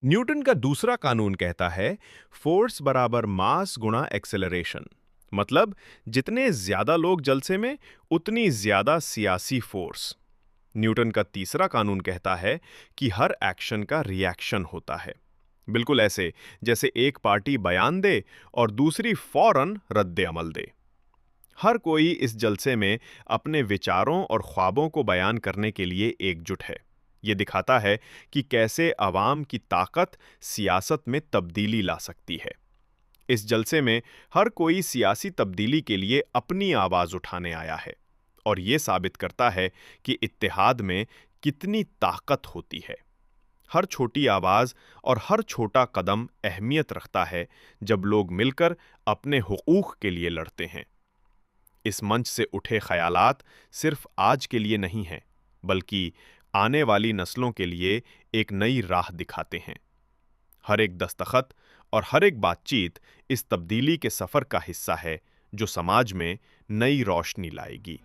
Newton का दूसरा कानून कहता है फोर्स बराबर मास गुणा एक्सेलरेशन। मतलब जितने ज्यादा लोग जलसे में उतनी ज्यादा सियासी फोर्स। न्यूटन का तीसरा कानून कहता है कि हर एक्शन का रिएक्शन होता है। बिल्कुल ऐसे जैसे एक पार्टी बयान दे और दूसरी फौरन रद्द अमल दे। हर कोई इस जलसे में अपने विचारों और ख्वाबों को बयान करने के लिए एकजुट है। ये दिखाता है कि कैसे अवाम की ताकत सियासत में तब्दीली ला सकती है। इस जलसे में हर कोई सियासी तब्दीली के लिए अपनी आवाज उठाने आया है और ये साबित करता है कि इत्तेहाद में कितनी ताकत होती है। हर छोटी आवाज और हर छोटा कदम अहमियत रखता है जब लोग मिलकर अपने हुकूक के लिए लड़ते हैं। इस मंच से उठे ख्यालात सिर्फ आज के लिए नहीं हैं, बल्कि आने वाली नस्लों के लिए एक नई राह दिखाते हैं। हर एक दस्तखत और हर एक बातचीत इस तब्दीली के सफर का हिस्सा है जो समाज में नई रोशनी लाएगी।